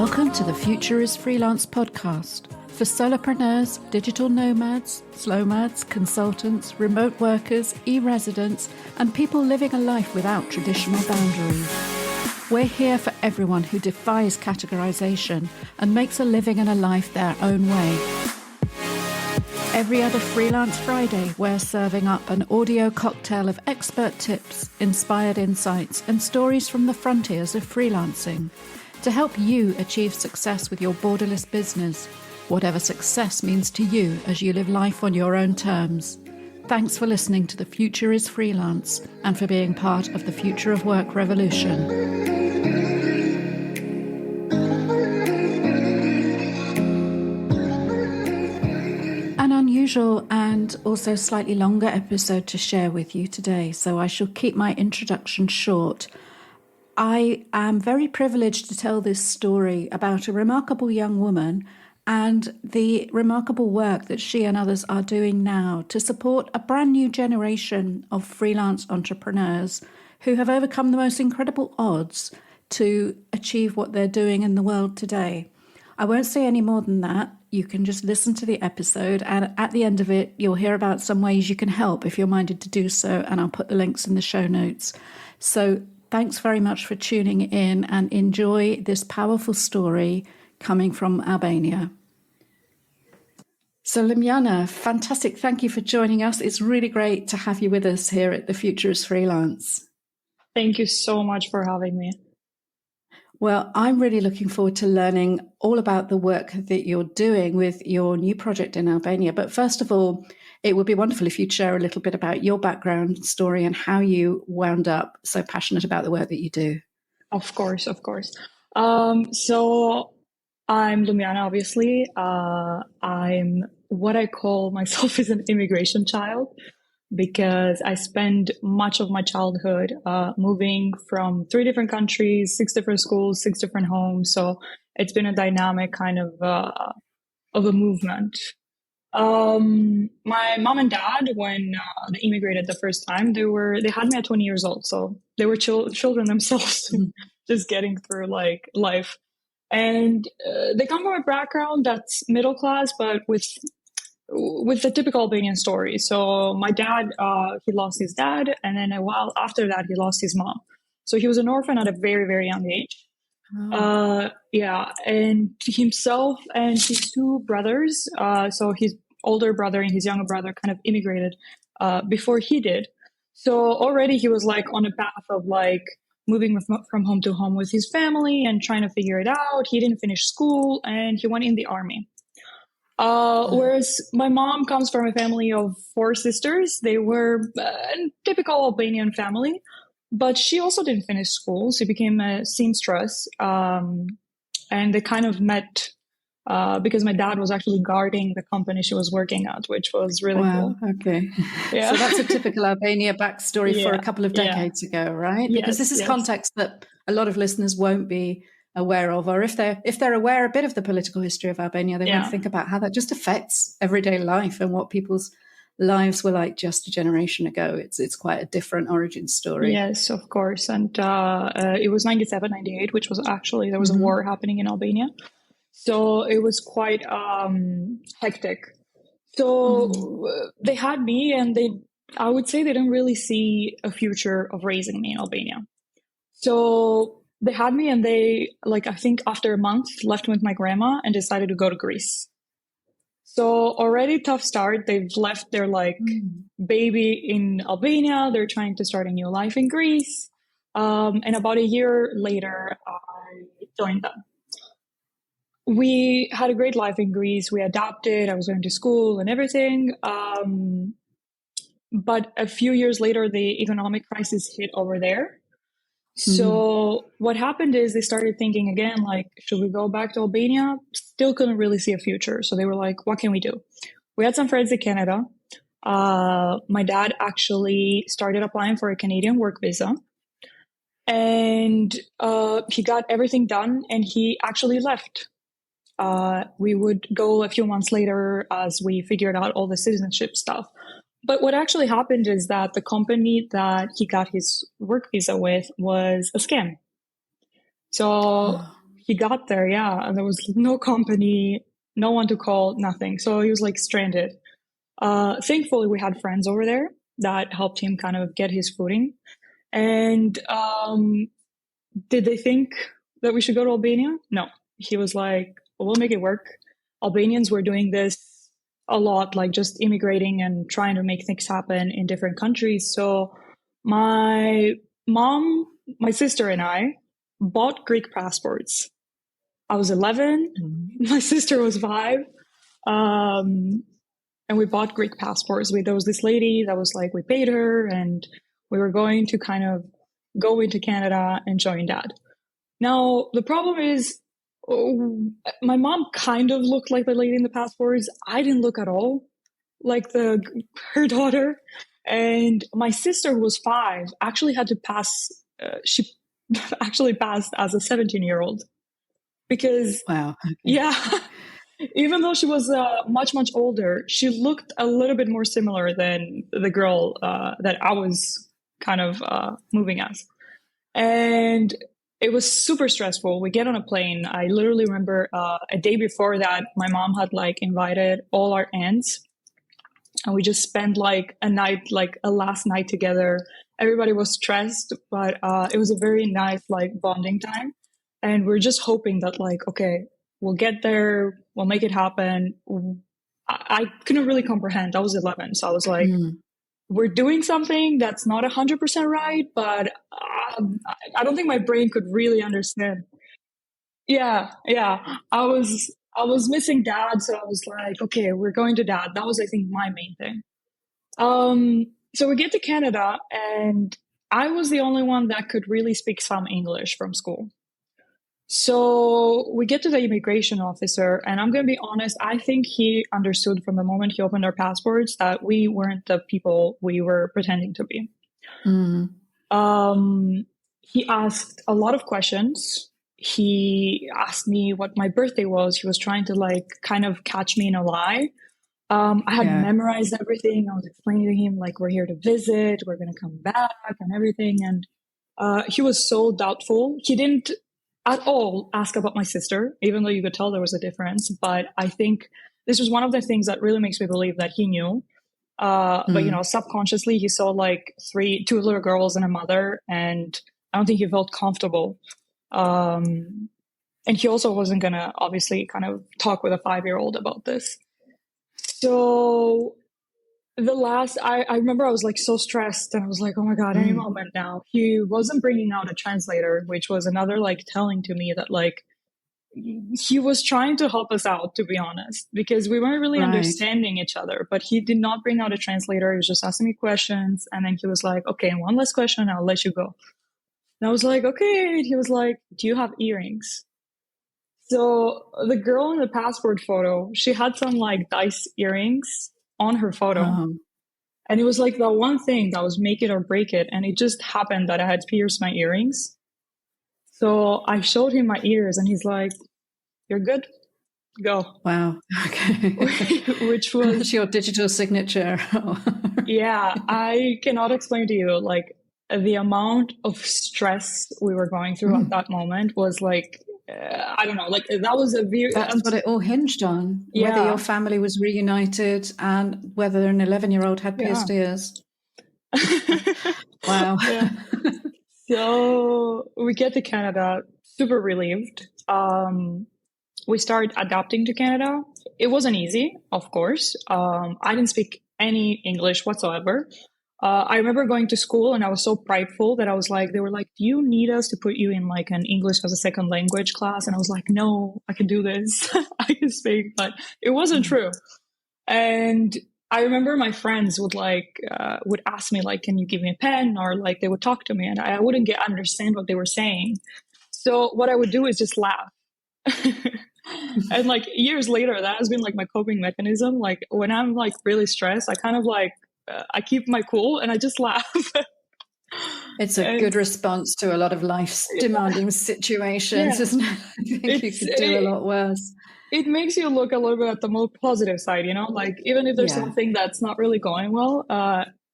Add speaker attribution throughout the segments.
Speaker 1: Welcome to the Future is Freelance podcast for solopreneurs, digital nomads, slowmads, consultants, remote workers, e-residents, and people living a life without traditional boundaries. We're here for everyone who defies categorization and makes a living and a life their own way. Every other Freelance Friday, we're serving up an audio cocktail of expert tips, inspired insights, and stories from the frontiers of freelancing to help you achieve success with your borderless business, whatever success means to you as you live life on your own terms. Thanks for listening to The Future is Freelance and for being part of the Future of Work revolution. An unusual and also slightly longer episode to share with you today, so I shall keep my introduction short. I am very privileged to tell this story about a remarkable young woman and the remarkable work that she and others are doing now to support a brand new generation of freelance entrepreneurs who have overcome the most incredible odds to achieve what they're doing in the world today. I won't say any more than that. You can just listen to the episode, and at the end of it, you'll hear about some ways you can help if you're minded to do so, and I'll put the links in the show notes. So thanks very much for tuning in and enjoy this powerful story coming from Albania. So Lumjana, fantastic. Thank you for joining us. It's really great to have you with us here at The Future is Freelance.
Speaker 2: Thank you so much for having me.
Speaker 1: Well, I'm really looking forward to learning all about the work that you're doing with your new project in Albania. But first of all, it would be wonderful if you'd share a little bit about your background story and how you wound up so passionate about the work that you do.
Speaker 2: Of course. So I'm Lumjana, obviously. I'm what I call myself is an immigration child because I spent much of my childhood moving from 3 different countries, 6 different schools, 6 different homes. So it's been a dynamic kind of a movement. My mom and dad, when they immigrated the first time, they had me at 20 years old. So they were children themselves, just getting through like life. And they come from a background that's middle class, but with the typical Albanian story. So my dad, he lost his dad. And then a while after that, he lost his mom. So he was an orphan at a very, very young age. Oh. And himself and his 2 brothers, so his older brother and his younger brother kind of immigrated before he did. So already he was like on a path of like moving from home to home with his family and trying to figure it out. He didn't finish school and he went in the army. Whereas my mom comes from a family of 4 sisters. They were a typical Albanian family, but she also didn't finish school. She became a seamstress. And they kind of met because my dad was actually guarding the company she was working at, which was really cool.
Speaker 1: Okay. Yeah. So that's a typical Albania backstory for a couple of decades ago, right? Because this is context that a lot of listeners won't be aware of, or if they're aware a bit of the political history of Albania, they won't think about how that just affects everyday life and what people's lives were like just a generation ago. It's quite a different origin story.
Speaker 2: Yes, of course. And it was 97, 98, which was actually, there was a war happening in Albania. So it was quite hectic. So they had me and I would say they didn't really see a future of raising me in Albania. So they had me and they, like, I think after a month, left with my grandma and decided to go to Greece. So already tough start. They've left their like baby in Albania. They're trying to start a new life in Greece. And about a year later, I joined them. We had a great life in Greece. We adapted. I was going to school and everything. But a few years later, the economic crisis hit over there. So what happened is they started thinking again, like, should we go back to Albania? Still couldn't really see a future. So they were like, what can we do? We had some friends in Canada. My dad actually started applying for a Canadian work visa. And he got everything done and he actually left. We would go a few months later as we figured out all the citizenship stuff. But what actually happened is that the company that he got his work visa with was a scam. So he got there, yeah, and there was no company, no one to call, nothing. So he was like stranded. Thankfully, we had friends over there that helped him kind of get his footing. And did they think that we should go to Albania? No. He was like, well, we'll make it work. Albanians were doing this a lot, like just immigrating and trying to make things happen in different countries. So my mom, my sister, and I bought Greek passports. I was 11. My sister was 5. And we bought Greek passports. There was this lady that was like, we paid her, and we were going to kind of go into Canada and join Dad. Now, the problem is, my mom kind of looked like the lady in the passports. I didn't look at all like her daughter. And my sister, who was 5, actually had to pass. She actually passed as a 17-year-old because,
Speaker 1: wow, okay.
Speaker 2: Yeah, even though she was much, much older, she looked a little bit more similar than the girl that I was kind of moving as. And it was super stressful. We get on a plane. I literally remember a day before that, my mom had like invited all our aunts, and we just spent like a night, like a last night together. Everybody was stressed, but it was a very nice like bonding time. And we're just hoping that like, okay, we'll get there, we'll make it happen. I couldn't really comprehend. I was 11, so I was like, we're doing something that's not 100% right, but I don't think my brain could really understand. Yeah. I was missing Dad, so I was like, okay, we're going to Dad. That was, I think, my main thing. So we get to Canada, and I was the only one that could really speak some English from school. So we get to the immigration officer, and I'm going to be honest, I think he understood from the moment he opened our passports that we weren't the people we were pretending to be. He asked a lot of questions. He asked me what my birthday was. He was trying to like kind of catch me in a lie. I had memorized everything. I was explaining to him like, we're here to visit, we're going to come back and everything. And he was so doubtful. He didn't at all ask about my sister, even though you could tell there was a difference. But I think this was one of the things that really makes me believe that he knew. But, you know, subconsciously, he saw like 2 little girls and a mother, and I don't think he felt comfortable. And he also wasn't going to obviously kind of talk with a 5-year-old about this. So I remember I was like so stressed, and I was like, oh my God, any moment now. He wasn't bringing out a translator, which was another like telling to me that like he was trying to help us out, to be honest, because we weren't really understanding each other. But he did not bring out a translator. He was just asking me questions. And then he was like, okay, one last question, I'll let you go. And I was like, okay. And he was like, do you have earrings? So the girl in the passport photo, she had some like dice earrings on her photo. And it was like the one thing that was make it or break it. And it just happened that I had pierced my earrings. So I showed him my ears, and he's like, you're good, go.
Speaker 1: Wow. Okay.
Speaker 2: Which was
Speaker 1: your digital signature.
Speaker 2: Yeah, I cannot explain to you, like the amount of stress we were going through at that moment was like, I don't know, like that was a very...
Speaker 1: That's what it all hinged on.
Speaker 2: Yeah.
Speaker 1: Whether your family was reunited and whether an 11-year-old had pierced ears. Wow.
Speaker 2: Yeah. So we get to Canada, super relieved. We started adapting to Canada. It wasn't easy, of course. I didn't speak any English whatsoever. I remember going to school, and I was so prideful that I was like, they were like, do you need us to put you in like an English as a second language class? And I was like, no, I can do this. I can speak, but it wasn't true. And I remember my friends would ask me like, can you give me a pen? Or like they would talk to me, and I wouldn't understand what they were saying. So what I would do is just laugh. And like years later, that has been like my coping mechanism. Like when I'm like really stressed, I kind of like, I keep my cool and I just laugh.
Speaker 1: It's a good response to a lot of life's demanding situations, isn't it? I think you could do a lot worse.
Speaker 2: It makes you look a little bit at the more positive side, you know, like even if there's something that's not really going well,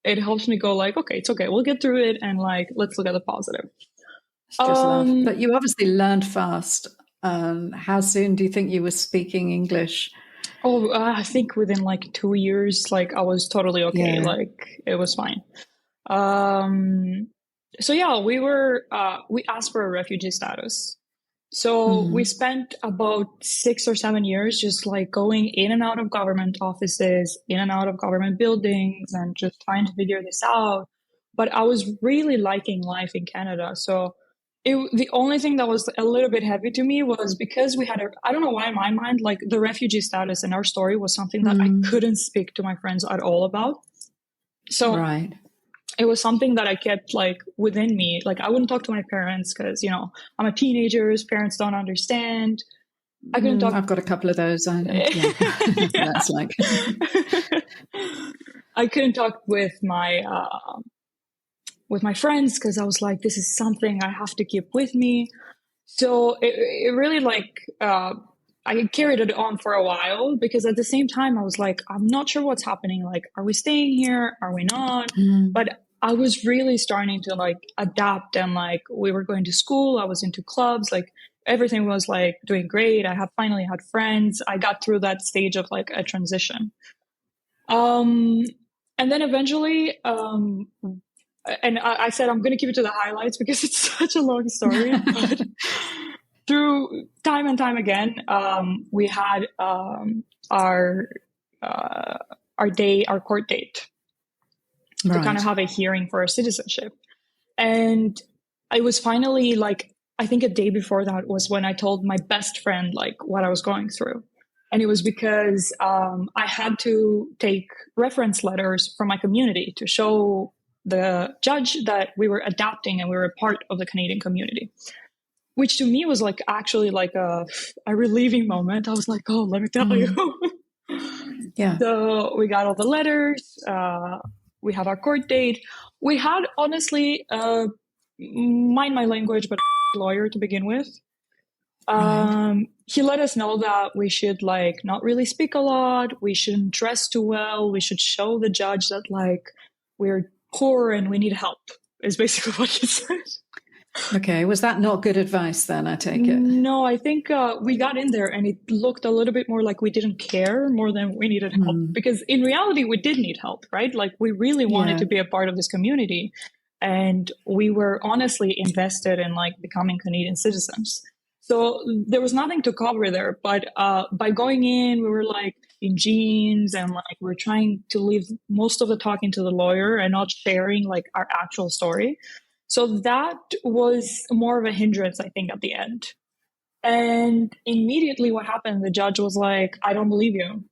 Speaker 2: it helps me go like, okay, it's okay. We'll get through it. And like, let's look at the positive.
Speaker 1: It's just love. But you obviously learned fast How soon do you think you were speaking English?
Speaker 2: Oh, I think within like 2 years, like I was totally okay.
Speaker 1: Yeah.
Speaker 2: Like it was fine. Um, so yeah, we asked for a refugee status. So we
Speaker 1: Mm.
Speaker 2: spent about 6 or 7 years just like going in and out of government offices, in and out of government buildings, and just trying to figure this out. But I was really liking life in Canada. So the only thing that was a little bit heavy to me was because we had I don't know why in my mind, like the refugee status in our story was something that I
Speaker 1: Mm.
Speaker 2: couldn't speak to my friends at all about. So
Speaker 1: Right.
Speaker 2: it was something that I kept like within me. Like I wouldn't talk to my parents because, I'm a teenager, parents don't understand. I couldn't talk.
Speaker 1: I've got a couple of those. Yeah, that's like.
Speaker 2: I couldn't talk with my friends because I was like, this is something I have to keep with me. So it really like I carried it on for a while because at the same time I was like, I'm not sure what's happening. Like, are we staying here? Are we not? But I was really starting to like adapt, and like we were going to school. I was into clubs. Like everything was like doing great. I have finally had friends. I got through that stage of like a transition. And then eventually, and I said I'm going to keep it to the highlights because it's such a long story. But through time and time again, we had our court date to kind of have a hearing for our citizenship. And it was finally like, I think a day before that was when I told my best friend like what I was going through. And it was because I had to take reference letters from my community to show the judge that we were adapting and we were a part of the Canadian community, which to me was like actually like a relieving moment. I was like, oh, let me tell you.
Speaker 1: Yeah.
Speaker 2: So we got all the letters. We have our court date. We had honestly, mind my language, but lawyer to begin with. He let us know that we should like not really speak a lot. We shouldn't dress too well. We should show the judge that like we're poor and we need help is basically what he said.
Speaker 1: Okay. Was that not good advice then, I take it?
Speaker 2: No, I think we got in there and it looked a little bit more like we didn't care more than we needed help. Because in reality, we did need help, right? Like we really wanted to be a part of this community. And we were honestly invested in like becoming Canadian citizens. So there was nothing to cover there. But by going in, we were like in jeans and like we're trying to leave most of the talking to the lawyer and not sharing like our actual story. So that was more of a hindrance, I think, at the end. And immediately what happened, the judge was like, I don't believe you.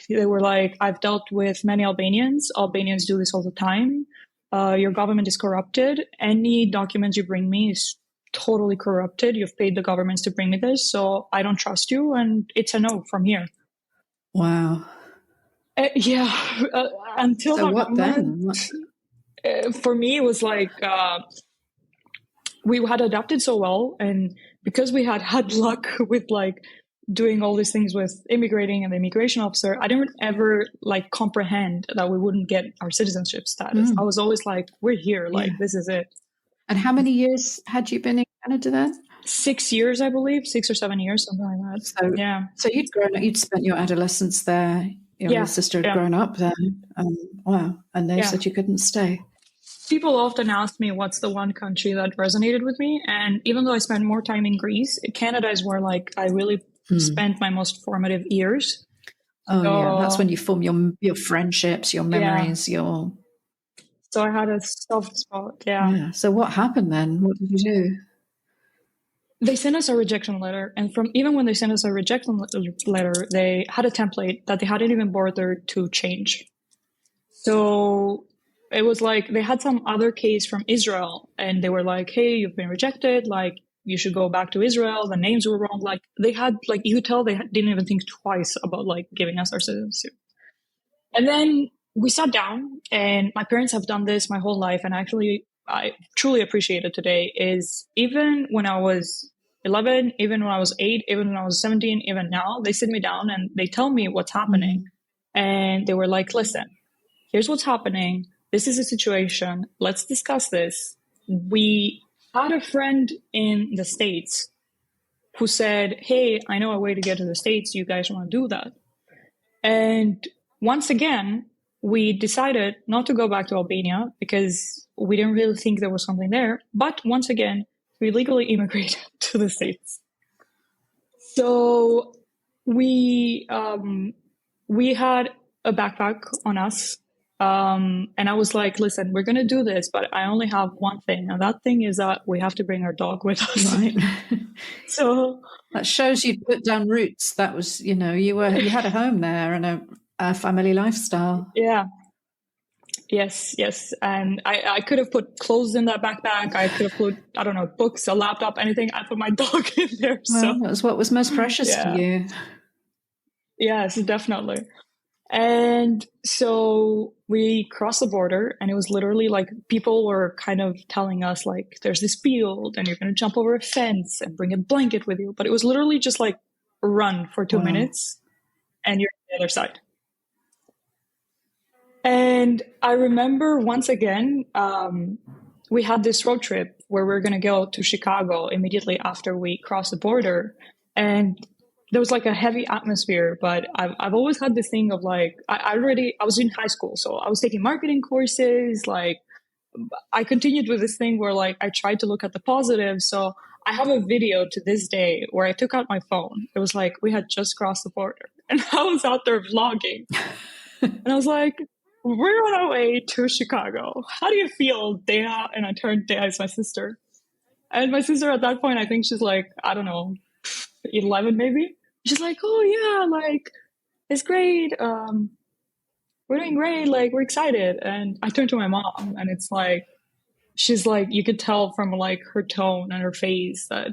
Speaker 2: They were like, I've dealt with many Albanians. Albanians do this all the time. Your government is corrupted. Any documents you bring me is totally corrupted. You've paid the governments to bring me this. So I don't trust you. And it's a no from here.
Speaker 1: Wow.
Speaker 2: Yeah. Until
Speaker 1: so
Speaker 2: that
Speaker 1: what
Speaker 2: moment,
Speaker 1: then?
Speaker 2: For me, it was like we had adapted so well. And because we had luck with like doing all these things with immigrating and the immigration officer, I didn't ever like comprehend that we wouldn't get our citizenship status. I was always like, we're here. Like, this is it.
Speaker 1: And how many years had you been in Canada then?
Speaker 2: 6 years, I believe, 6 or 7 years, something like that.
Speaker 1: So,
Speaker 2: yeah.
Speaker 1: So you'd spent your adolescence there. Your sister had grown up there. Wow. And they said you couldn't stay.
Speaker 2: People often ask me what's the one country that resonated with me. And even though I spent more time in Greece, Canada is where like I really spent my most formative years.
Speaker 1: That's when you form your friendships, your memories, your...
Speaker 2: So I had a soft spot,
Speaker 1: So what happened then? What did you do?
Speaker 2: They sent us a rejection letter. And even when they sent us a rejection letter, they had a template that they hadn't even bothered to change. So it was like they had some other case from Israel and they were like, hey, you've been rejected. Like, you should go back to Israel. The names were wrong. Like, they had, like, you could tell they didn't even think twice about, like, giving us our citizenship. And then we sat down, and my parents have done this my whole life. And actually, I truly appreciate it today, is even when I was 11, even when I was 8, even when I was 17, even now, they sit me down and they tell me what's happening. And they were like, listen, here's what's happening. This is a situation. Let's discuss this. We had a friend in the States who said, hey, I know a way to get to the States. You guys want to do that? And once again, we decided not to go back to Albania because we didn't really think there was something there. But once again, we legally immigrated to the States. So we had a backpack on us. And I was like, listen, we're going to do this, but I only have one thing. And that thing is that we have to bring our dog with us.
Speaker 1: Right.
Speaker 2: So
Speaker 1: that shows you'd put down roots. That was, you had a home there and a family lifestyle.
Speaker 2: Yeah. Yes. And I could have put clothes in that backpack. I could have put, I don't know, books, a laptop, anything. I put my dog in there.
Speaker 1: Well,
Speaker 2: so
Speaker 1: that was what was most precious to you.
Speaker 2: Yes, definitely. And so we crossed the border, and it was literally like people were kind of telling us like, there's this field and you're going to jump over a fence and bring a blanket with you. But it was literally just like run for 2 minutes and you're on the other side. And I remember once again, we had this road trip where we were going to go to Chicago immediately after we crossed the border. And there was like a heavy atmosphere, but I've always had this thing of like, I was in high school, so I was taking marketing courses. Like I continued with this thing where like, I tried to look at the positives. So I have a video to this day where I took out my phone. It was like, we had just crossed the border and I was out there vlogging and I was like, we're on our way to Chicago. How do you feel, Dea? And I turned Dea as my sister. And my sister at that point, I think she's like, I don't know, 11 maybe. She's like, oh yeah, like it's great. We're doing great. Like we're excited. And I turned to my mom, and it's like, she's like, you could tell from like her tone and her face that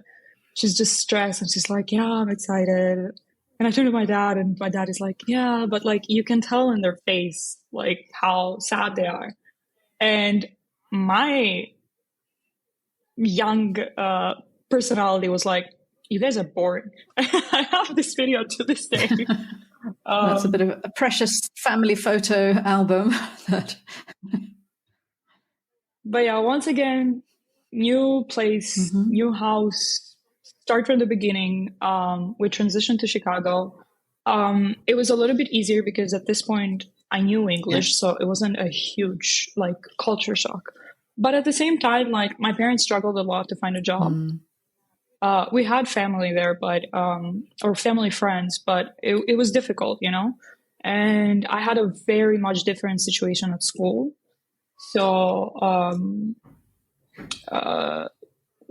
Speaker 2: she's just stressed. And she's like, yeah, I'm excited. And I turned to my dad, and my dad is like, yeah, but like you can tell in their face like how sad they are. And my young personality was like, you guys are boring. I have this video to this day.
Speaker 1: That's a bit of a precious family photo album.
Speaker 2: But yeah, once again, new place, new house, start from the beginning. We transitioned to Chicago. It was a little bit easier because at this point I knew English, so it wasn't a huge like culture shock. But at the same time, like my parents struggled a lot to find a job. We had family there, but or family friends, but it was difficult, you know. And I had a very much different situation at school. So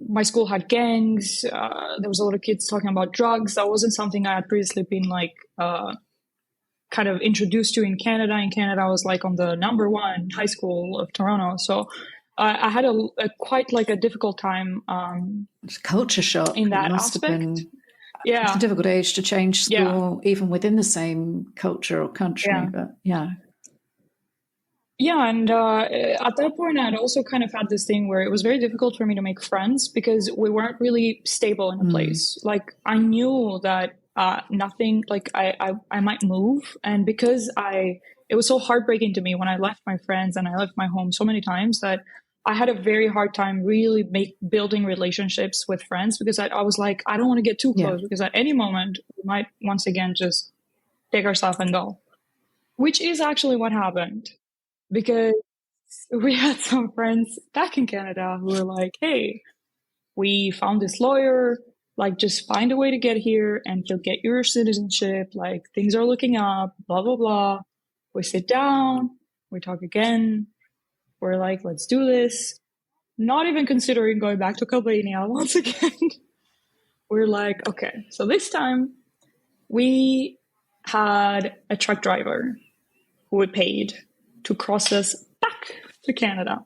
Speaker 2: my school had gangs. There was a lot of kids talking about drugs. That wasn't something I had previously been like kind of introduced to in Canada. In Canada, I was like on the #1 high school of Toronto. So I had a quite like a difficult time.
Speaker 1: It's culture shock
Speaker 2: in that
Speaker 1: must
Speaker 2: aspect.
Speaker 1: Have been,
Speaker 2: yeah,
Speaker 1: it's a difficult age to change school, even within the same culture or country. But
Speaker 2: and at that point, I'd also kind of had this thing where it was very difficult for me to make friends because we weren't really stable in a place. Like I knew that nothing, like I might move, and because it was so heartbreaking to me when I left my friends and I left my home so many times that I had a very hard time really building relationships with friends because I was like, I don't want to get too close because at any moment we might once again just take our stuff and go, which is actually what happened because we had some friends back in Canada who were like, hey, we found this lawyer, like just find a way to get here and he'll get your citizenship. Like things are looking up, blah, blah, blah. We sit down, we talk again. We're like, let's do this. Not even considering going back to Albania once again. We're like, okay, so this time we had a truck driver who we paid to cross us back to Canada.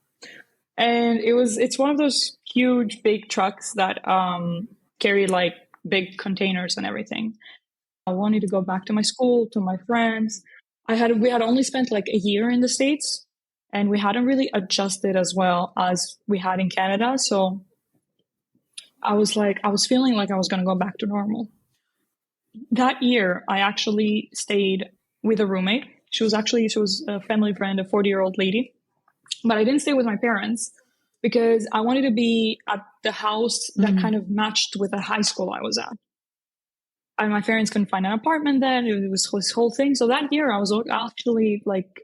Speaker 2: And it's one of those huge, big trucks that carry like big containers and everything. I wanted to go back to my school, to my friends. We had only spent like a year in the States. And we hadn't really adjusted as well as we had in Canada. So I was feeling like I was going to go back to normal. That year, I actually stayed with a roommate. She was a family friend, a 40-year-old lady. But I didn't stay with my parents. because I wanted to be at the house that kind of matched with the high school I was at. And my parents couldn't find an apartment then. It was this whole thing. So that year I was actually like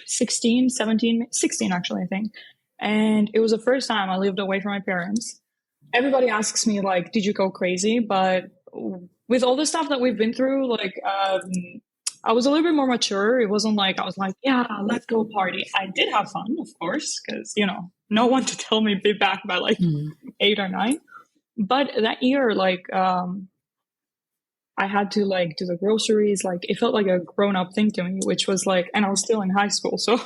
Speaker 2: 16, 17, 16 actually, I think. And it was the first time I lived away from my parents. Everybody asks me like, did you go crazy? But with all the stuff that we've been through, like I was a little bit more mature. It wasn't like I was like, yeah, let's go party. I did have fun, of course, because, you know, no one to tell me be back by like 8 or 9. But that year, like, I had to like do the groceries. Like it felt like a grown up thing to me, which was like, and I was still in high school. So,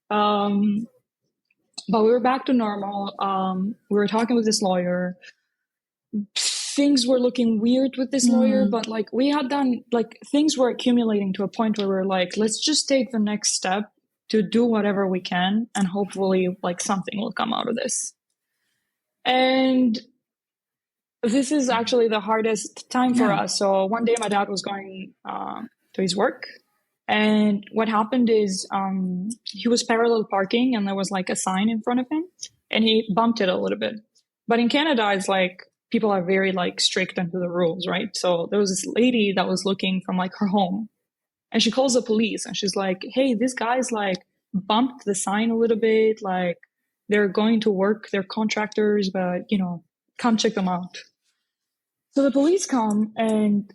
Speaker 2: but we were back to normal. We were talking with this lawyer. Things were looking weird with this lawyer, but like we had done, like things were accumulating to a point where we're like, let's just take the next step to do whatever we can. And hopefully like something will come out of this. And this is actually the hardest time for us. So one day my dad was going to his work. And what happened is he was parallel parking and there was like a sign in front of him and he bumped it a little bit. But in Canada, it's like people are very like strict into the rules, right? So there was this lady that was looking from like her home and she calls the police and she's like, hey, this guy's like bumped the sign a little bit. Like they're going to work, they're contractors, but you know, come check them out. So the police come and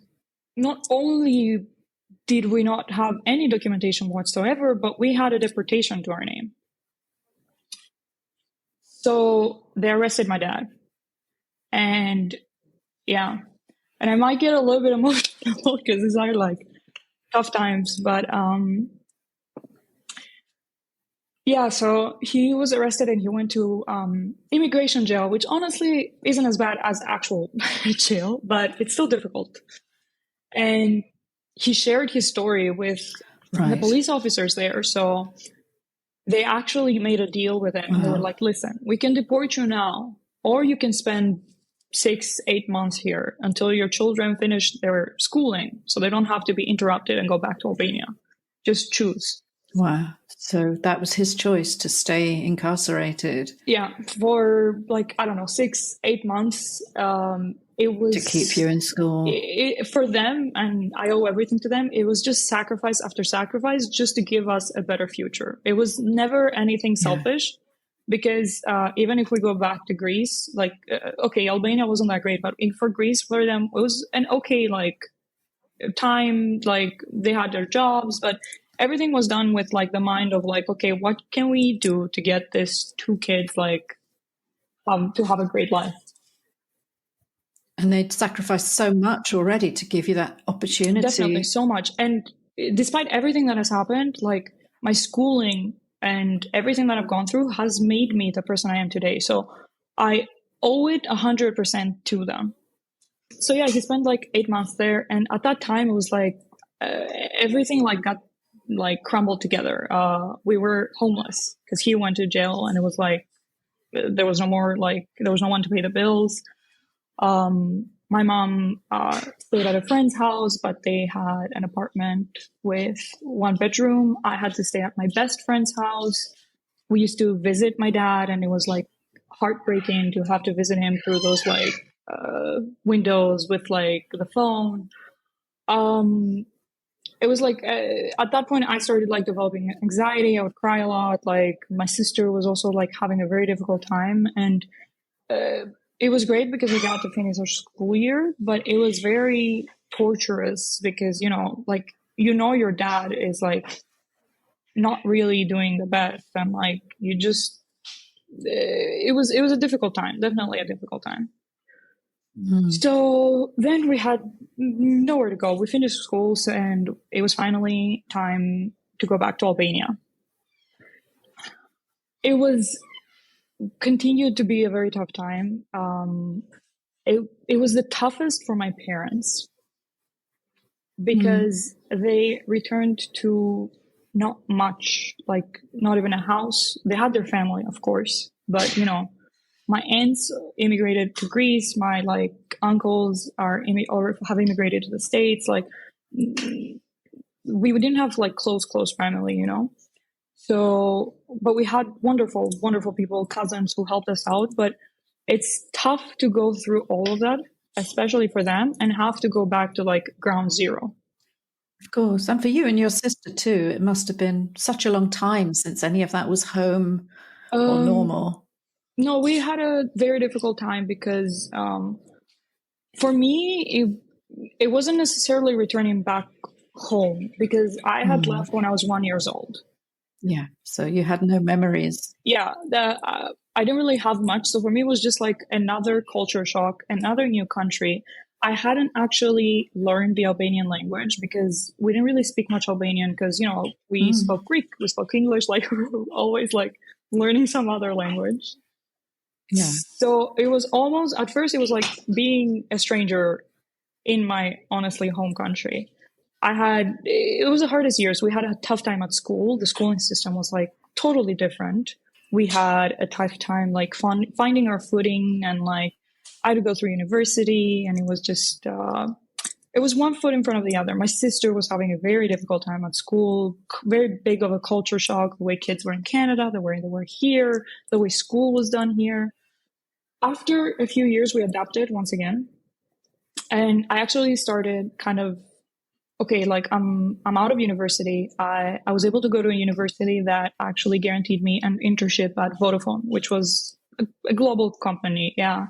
Speaker 2: not only did we not have any documentation whatsoever, but we had a deportation to our name. So they arrested my dad. And yeah, and I might get a little bit emotional because these are like tough times, but yeah, so he was arrested and he went to immigration jail, which honestly isn't as bad as actual jail, but it's still difficult. And he shared his story with the police officers there. So they actually made a deal with him. They were like, listen, we can deport you now, or you can spend 6-8 months here until your children finish their schooling so they don't have to be interrupted and go back to Albania. Just choose.
Speaker 1: Wow. So that was his choice to stay incarcerated.
Speaker 2: Yeah, for like, I don't know, 6-8 months. It was
Speaker 1: to keep you in school.
Speaker 2: For them, and I owe everything to them, it was just sacrifice after sacrifice just to give us a better future. It was never anything selfish. Because even if we go back to Greece, like, okay, Albania wasn't that great, but for Greece, for them, it was an okay, like, time, like, they had their jobs, but everything was done with, like, the mind of, like, okay, what can we do to get this 2 kids, like, to have a great life?
Speaker 1: And they'd sacrificed so much already to give you that opportunity.
Speaker 2: Definitely, so much. And despite everything that has happened, like, my schooling and everything that I've gone through has made me the person I am today. So I owe it 100% to them. So yeah, he spent like 8 months there. And at that time, it was like everything like got like crumbled together. We were homeless because he went to jail and it was like, there was no one to pay the bills. My mom stayed at a friend's house, but they had an apartment with 1 bedroom. I had to stay at my best friend's house. We used to visit my dad, and it was like heartbreaking to have to visit him through those like windows with like the phone. It was like at that point I started like developing anxiety. I would cry a lot. Like my sister was also like having a very difficult time, and it was great because we got to finish our school year, but it was very torturous because, you know, like, you know, your dad is like not really doing the best. And like, you just, it was a difficult time, definitely a difficult time. So then we had nowhere to go. We finished schools and it was finally time to go back to Albania. It was continued to be a very tough time. It was the toughest for my parents because they returned to not much, like not even a house. They had their family, of course, but you know, my aunts immigrated to Greece. My like uncles or have immigrated to the States. Like we didn't have like close family, you know. So, but we had wonderful, wonderful people, cousins who helped us out. But it's tough to go through all of that, especially for them, and have to go back to like ground zero.
Speaker 1: Of course. And for you and your sister too, it must have been such a long time since any of that was home or normal.
Speaker 2: No, we had a very difficult time because for me, it wasn't necessarily returning back home because I had left when I was 1 year old.
Speaker 1: Yeah. So you had no memories.
Speaker 2: Yeah, I didn't really have much. So for me, it was just like another culture shock, another new country. I hadn't actually learned the Albanian language because we didn't really speak much Albanian because, you know, we spoke Greek, we spoke English, like we were always like learning some other language.
Speaker 1: Yeah.
Speaker 2: So it was almost, at first, it was like being a stranger in my honestly home country. It was the hardest years. We had a tough time at school. The schooling system was like totally different. We had a tough time like finding our footing, and like I had to go through university, and it was just, it was one foot in front of the other. My sister was having a very difficult time at school, very big of a culture shock, the way kids were in Canada, the way they were here, the way school was done here. After a few years, we adapted once again. And I actually started kind of, okay, like I'm out of university. I was able to go to a university that actually guaranteed me an internship at Vodafone, which was a global company. Yeah.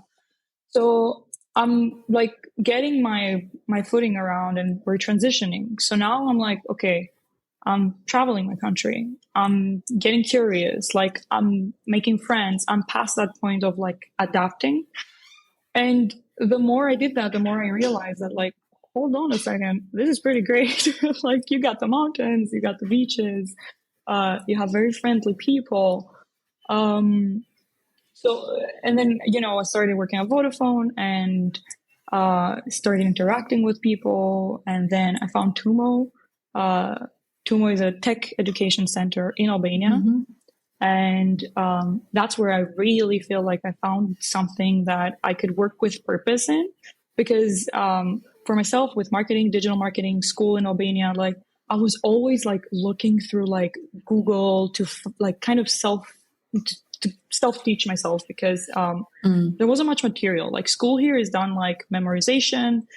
Speaker 2: So I'm like getting my footing around, and we're transitioning. So now I'm like, okay, I'm traveling my country. I'm getting curious. Like I'm making friends. I'm past that point of like adapting. And the more I did that, the more I realized that like, hold on a second, this is pretty great. Like you got the mountains, you got the beaches, you have very friendly people. So, and then, you know, I started working at Vodafone and started interacting with people. And then I found Tumo. Tumo is a tech education center in Albania. And that's where I really feel like I found something that I could work with purpose in. Because for myself, with marketing, digital marketing, school in Albania, like I was always like looking through like Google to like kind of to self-teach myself, because there wasn't much material. Like school here is done like memorization.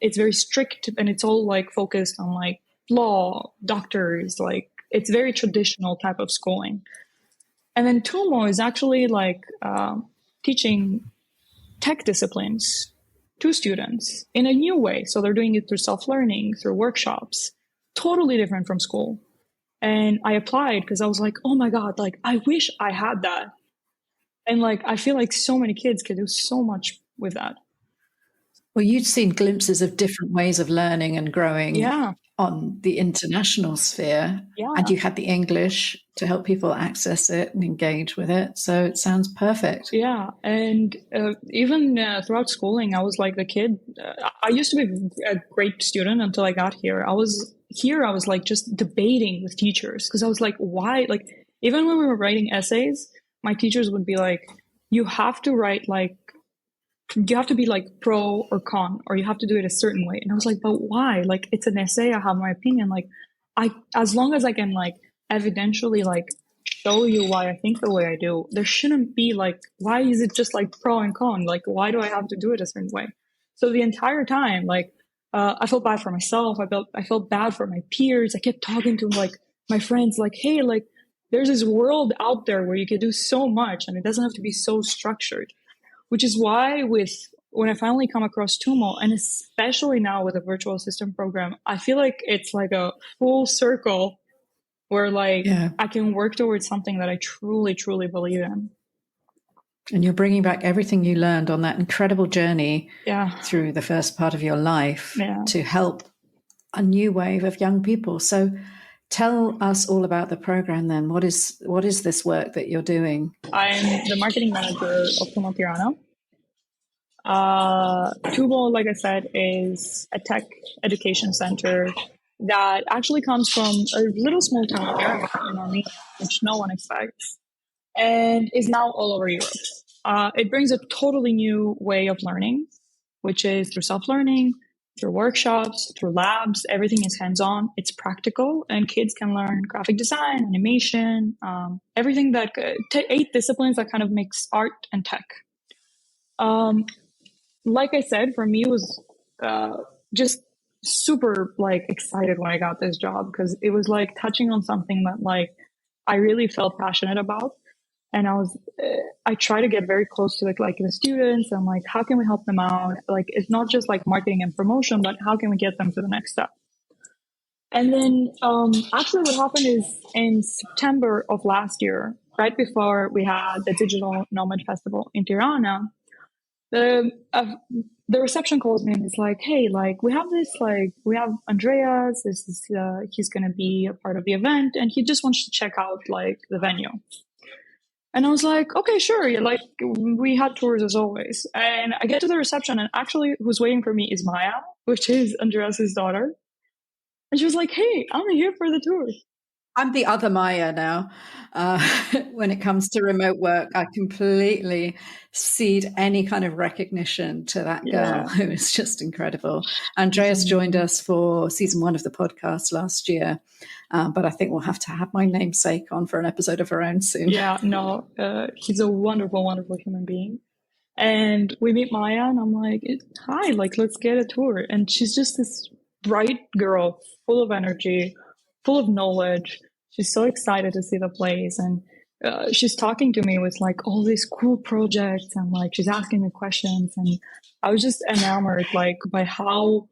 Speaker 2: It's very strict, and it's all like focused on like law, doctors, like it's very traditional type of schooling. And then Tumo is actually like teaching tech disciplines to students in a new way. So they're doing it through self-learning, through workshops, totally different from school. And I applied because I was like, oh my God, like I wish I had that. And like, I feel like so many kids could do so much with that.
Speaker 1: Well, you'd seen glimpses of different ways of learning and growing on the international sphere.
Speaker 2: Yeah.
Speaker 1: And you had the English to help people access it and engage with it. So it sounds perfect.
Speaker 2: Yeah. And even throughout schooling, I was like the kid. I used to be a great student until I got here. I was like just debating with teachers because I was like, why? Like, even when we were writing essays, my teachers would be like, you have to write like, you have to be like pro or con, or you have to do it a certain way. And I was like, but why? Like, it's an essay. I have my opinion. Like, as long as I can like evidentially like show you why I think the way I do, there shouldn't be like, why is it just like pro and con? Like, why do I have to do it a certain way? So the entire time, like, I felt bad for myself. I felt bad for my peers. I kept talking to like my friends, like, hey, like, there's this world out there where you can do so much, and it doesn't have to be so structured. Which is why when I finally come across Tumo, and especially now with a virtual assistant program, I feel like it's like a full circle where like I can work towards something that I truly, truly believe in.
Speaker 1: And you're bringing back everything you learned on that incredible journey through the first part of your life to help a new wave of young people. So tell us all about the program then. What is this work that you're doing?
Speaker 2: I'm the marketing manager of Tumo Tirana. Tumo, like I said, is a tech education center that actually comes from a little small town here in Armenia, which no one expects, and is now all over Europe. It brings a totally new way of learning, which is through self-learning, through workshops, through labs. Everything is hands-on. It's practical, and kids can learn graphic design, animation, everything that 8 disciplines that kind of mix art and tech. Like I said, for me, it was just super like excited when I got this job, because it was like touching on something that like I really felt passionate about. And I try to get very close to like the students and like, how can we help them out? Like, it's not just like marketing and promotion, but how can we get them to the next step? And then actually what happened is in September of last year, right before we had the Digital Nomad Festival in Tirana, the reception calls me and it's like, hey, like we have Andreas, this is he's going to be a part of the event, and he just wants to check out like the venue. And I was like, okay, sure. Yeah, like we had tours as always. And I get to the reception, and actually who's waiting for me is Maya, which is Andreas's daughter. And she was like, hey, I'm here for the tour.
Speaker 1: I'm the other Maya now. When it comes to remote work, I completely cede any kind of recognition to that girl who is just incredible. Andreas joined us for season 1 of the podcast last year, but I think we'll have to have my namesake on for an episode of her own soon.
Speaker 2: Yeah, no, he's a wonderful, wonderful human being. And we meet Maya, and I'm like, hi, like, let's get a tour. And she's just this bright girl, full of energy, full of knowledge. She's so excited to see the place, and she's talking to me with like all these cool projects, and like she's asking me questions, and I was just enamored like by how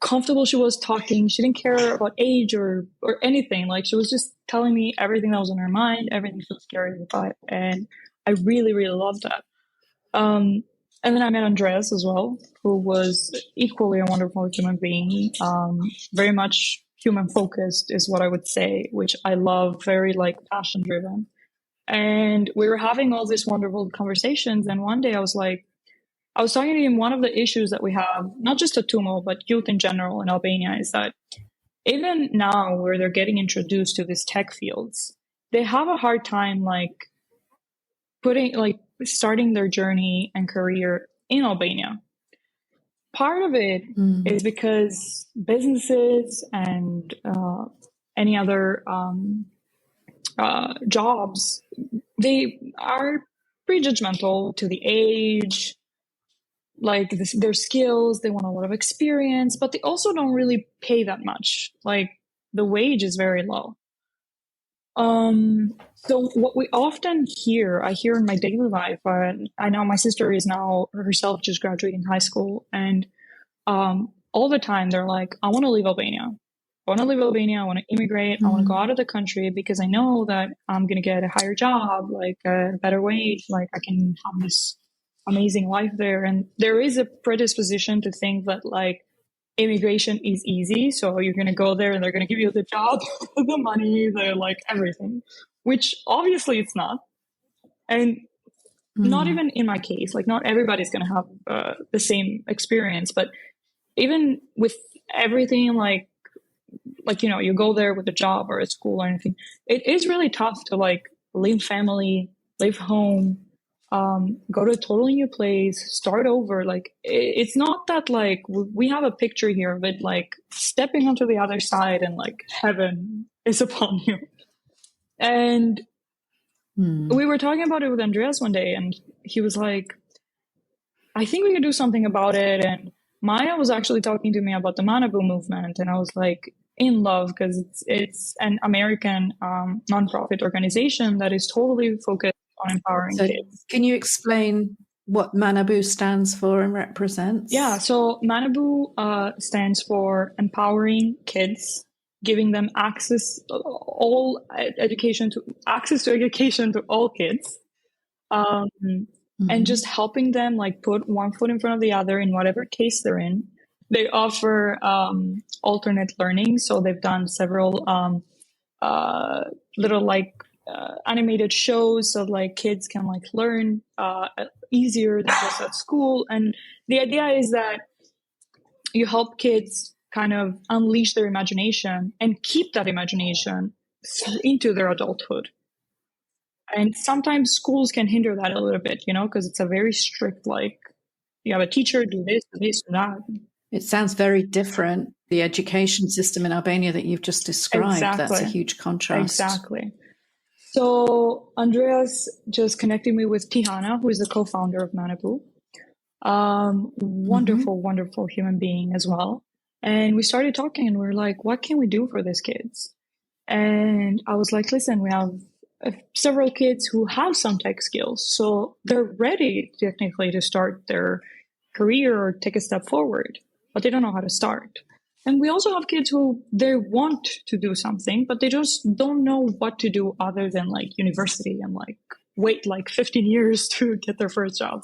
Speaker 2: comfortable she was talking. She didn't care about age or anything. Like she was just telling me everything that was on her mind, everything she was curious about, and I really, really loved that. And then I met Andreas as well, who was equally a wonderful human being, very much human focused is what I would say, which I love, very like passion driven. And we were having all these wonderful conversations. And one day I was talking to him, one of the issues that we have, not just at Tumo, but youth in general in Albania, is that even now where they're getting introduced to these tech fields, they have a hard time like starting their journey and career in Albania. Part of it is because businesses and any other jobs, they are pretty judgmental to the age, like their skills. They want a lot of experience, but they also don't really pay that much. Like the wage is very low. So what we often I hear in my daily life, I know my sister is now herself just graduating high school, and all the time they're like, I want to leave Albania. I want to leave Albania. I want to immigrate. I want to go out of the country because I know that I'm going to get a higher job, like a better wage, like I can have this amazing life there. And there is a predisposition to think that like immigration is easy. So you're going to go there and they're going to give you the job, the money, like everything, which obviously it's not. And not even in my case, like not everybody's going to have the same experience, but even with everything, like, you know, you go there with a job or a school or anything, it is really tough to like leave family, leave home, go to a totally new place, start over. Like it's not that like we have a picture here of it, like stepping onto the other side and like heaven is upon you. And we were talking about it with Andreas one day, and he was like, I think we could do something about it. And Maya was actually talking to me about the Manabu movement, and I was like in love because it's an American nonprofit organization that is totally focused on empowering kids.
Speaker 1: Can you explain what Manabu stands for and represents?
Speaker 2: Yeah, so Manabu stands for empowering kids, giving them access to education to all kids, and just helping them like put one foot in front of the other in whatever case they're in. They offer alternate learning, so they've done several little like animated shows so like kids can like learn easier than just at school. And the idea is that you help kids kind of unleash their imagination and keep that imagination into their adulthood. And sometimes schools can hinder that a little bit, you know, because it's a very strict, like, you have a teacher, do this, do that.
Speaker 1: It sounds very different, the education system in Albania that you've just described.
Speaker 2: Exactly.
Speaker 1: That's a huge contrast.
Speaker 2: Exactly. So Andreas just connected me with Tihana, who is the co-founder of Manapu. Wonderful, wonderful human being as well. And we started talking and we were like, what can we do for these kids? And I was like, listen, we have several kids who have some tech skills. So they're ready technically to start their career or take a step forward, but they don't know how to start. And we also have kids who they want to do something, but they just don't know what to do other than like university and like wait like 15 years to get their first job.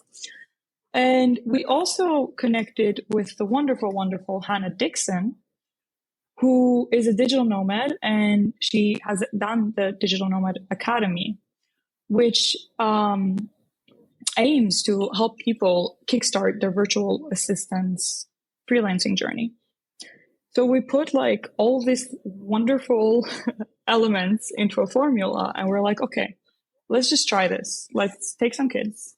Speaker 2: And we also connected with the wonderful, wonderful Hannah Dixon, who is a digital nomad, and she has done the Digital Nomad Academy, which aims to help people kickstart their virtual assistants freelancing journey. So we put like all these wonderful elements into a formula, and we're like, okay, let's just try this. Let's take some kids,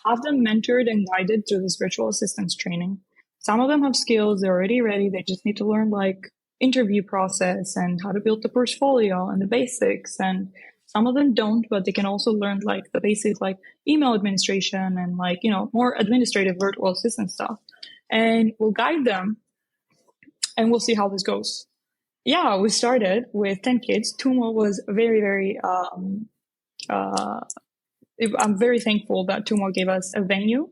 Speaker 2: have them mentored and guided through this virtual assistance training. Some of them have skills, they're already ready. They just need to learn like interview process and how to build the portfolio and the basics. And some of them don't, but they can also learn like the basics like email administration and like, you know, more administrative virtual assistant stuff. And we'll guide them and we'll see how this goes. Yeah, we started with 10 kids. Tumo was very, very, I'm very thankful that Tumo gave us a venue.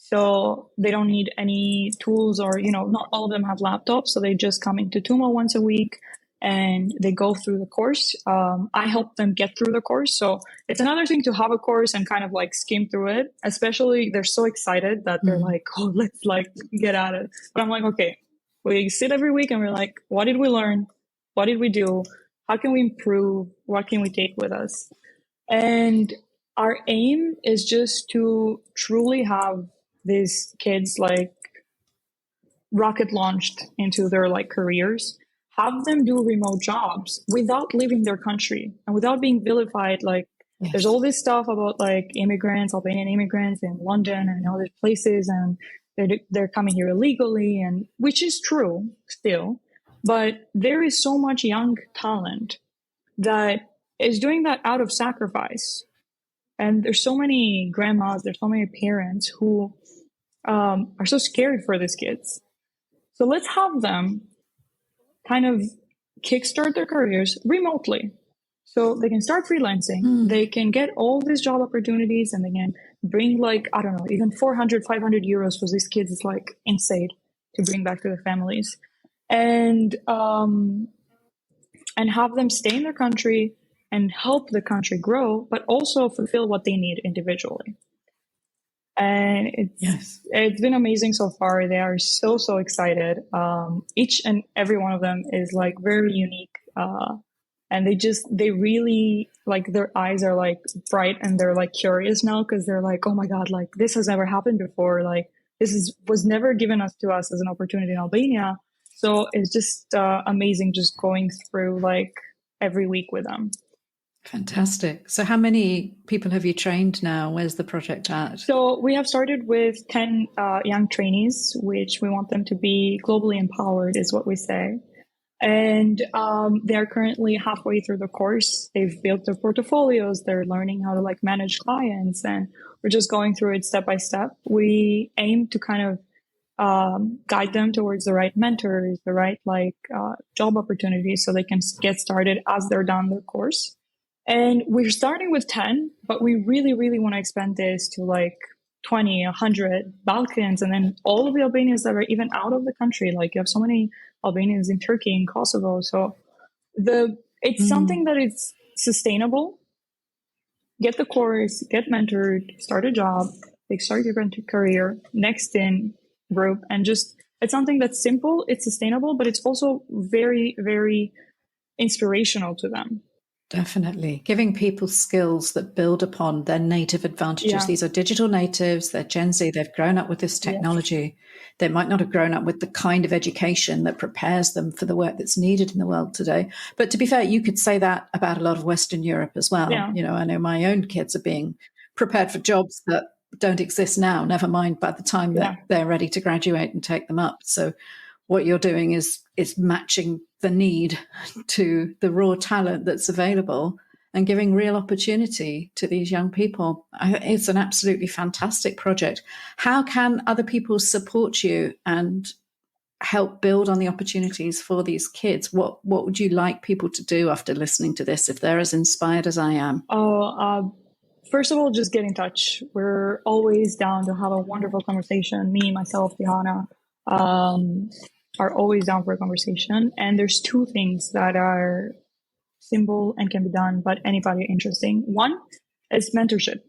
Speaker 2: So they don't need any tools or, you know, not all of them have laptops. So they just come into Tumo once a week and they go through the course. I help them get through the course. So it's another thing to have a course and kind of like skim through it. Especially they're so excited that they're like, oh, let's like get at it. But I'm like, okay, we sit every week and we're like, what did we learn? What did we do? How can we improve? What can we take with us? And our aim is just to truly have these kids like rocket launched into their like careers, have them do remote jobs without leaving their country and without being vilified. Like there's all this stuff about like immigrants, Albanian immigrants in London and other places, and they're coming here illegally, and which is true still, but there is so much young talent that is doing that out of sacrifice. And there's so many grandmas, there's so many parents who are so scared for these kids. So let's have them kind of kickstart their careers remotely. So they can start freelancing, they can get all these job opportunities, and they can bring like, I don't know, even 400, 500 euros for these kids is like insane to bring back to their families. And have them stay in their country and help the country grow, but also fulfill what they need individually. And it's been amazing so far. They are so, so excited. Each and every one of them is like very unique. And they really like their eyes are like bright and they're like curious now because they're like, oh my God, like this has never happened before. Like was never given to us as an opportunity in Albania. So it's just amazing just going through like every week with them.
Speaker 1: Fantastic. So how many people have you trained now? Where's the project at?
Speaker 2: So we have started with 10 young trainees, which we want them to be globally empowered is what we say. And they're currently halfway through the course. They've built their portfolios. They're learning how to like manage clients, and we're just going through it step by step. We aim to kind of guide them towards the right mentors, the right like job opportunities so they can get started as they're done their course. And we're starting with 10, but we really, really want to expand this to like 20, 100 Balkans, and then all of the Albanians that are even out of the country. Like you have so many Albanians in Turkey and Kosovo. So it's something that is sustainable. Get the course, get mentored, start a job, like start your career, next in group, and just it's something that's simple, it's sustainable, but it's also very, very inspirational to them.
Speaker 1: Definitely. Giving people skills that build upon their native advantages. Yeah. These are digital natives, they're Gen Z, they've grown up with this technology. Yes. They might not have grown up with the kind of education that prepares them for the work that's needed in the world today. But to be fair, you could say that about a lot of Western Europe as well. Yeah. You know, I know my own kids are being prepared for jobs that don't exist now, never mind by the time that they're ready to graduate and take them up. So what you're doing is matching the need to the raw talent that's available and giving real opportunity to these young people. It's an absolutely fantastic project. How can other people support you and help build on the opportunities for these kids? What would you like people to do after listening to this if they're as inspired as I am?
Speaker 2: First of all, just get in touch. We're always down to have a wonderful conversation. Me, myself, Johanna, are always down for a conversation. And there's two things that are simple and can be done, but anybody interesting. One is mentorship.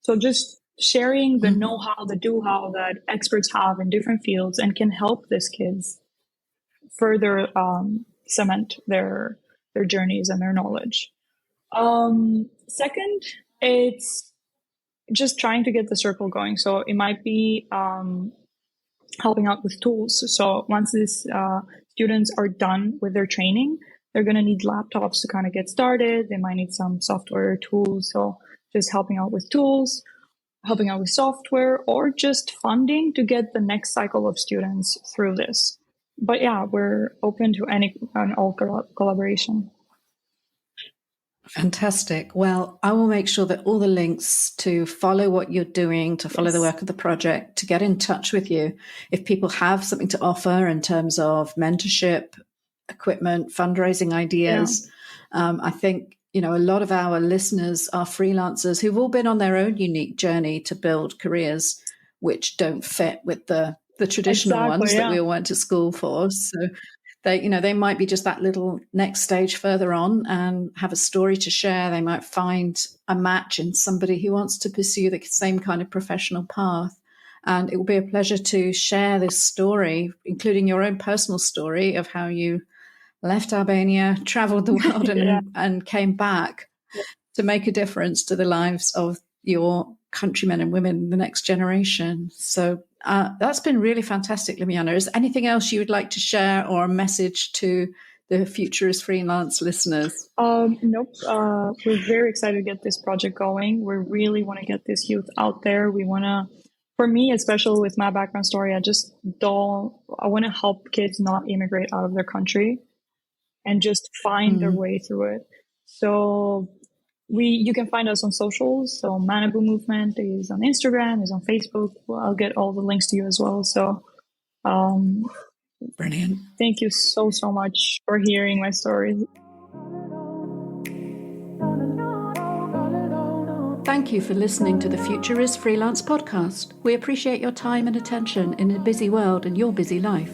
Speaker 2: So just sharing the know-how, the do-how that experts have in different fields and can help these kids further cement their journeys and their knowledge. Second, it's just trying to get the circle going. So it might be helping out with tools. So once these students are done with their training, they're going to need laptops to kind of get started. They might need some software tools. So just helping out with tools, helping out with software, or just funding to get the next cycle of students through this. But yeah, we're open to any and all collaboration.
Speaker 1: Fantastic. Well, I will make sure that all the links to follow what you're doing, to follow the work of the project, to get in touch with you. If people have something to offer in terms of mentorship, equipment, fundraising ideas, I think, a lot of our listeners are freelancers who've all been on their own unique journey to build careers which don't fit with the traditional ones that we all went to school for. So they might be just that little next stage further on and have a story to share. They might find a match in somebody who wants to pursue the same kind of professional path. And it will be a pleasure to share this story, including your own personal story of how you left Albania, traveled the world and came back to make a difference to the lives of your countrymen and women, the next generation. So that's been really fantastic, Lumjana. Is there anything else you would like to share or a message to the Future is Freelance listeners?
Speaker 2: Nope. We're very excited to get this project going. We really want to get this youth out there. We want to, for me, especially with my background story, I want to help kids not immigrate out of their country and just find their way through it. So you can find us on socials. So Manabu Movement is on Instagram, is on Facebook. Well, I'll get all the links to you as well. So
Speaker 1: brilliant.
Speaker 2: Thank you so much for hearing my story.
Speaker 1: Thank you for listening to the Future is Freelance podcast. We appreciate your time and attention in a busy world and your busy life.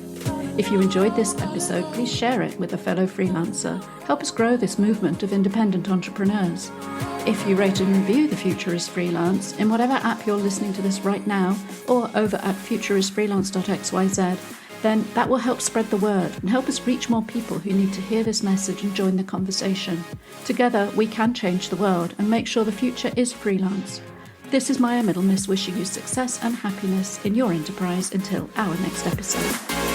Speaker 1: If you enjoyed this episode, please share it with a fellow freelancer. Help us grow this movement of independent entrepreneurs. If you rate and review The Future is Freelance in whatever app you're listening to this right now, or over at futureisfreelance.xyz, then that will help spread the word and help us reach more people who need to hear this message and join the conversation. Together, we can change the world and make sure the future is freelance. This is Maya Middlemiss wishing you success and happiness in your enterprise until our next episode.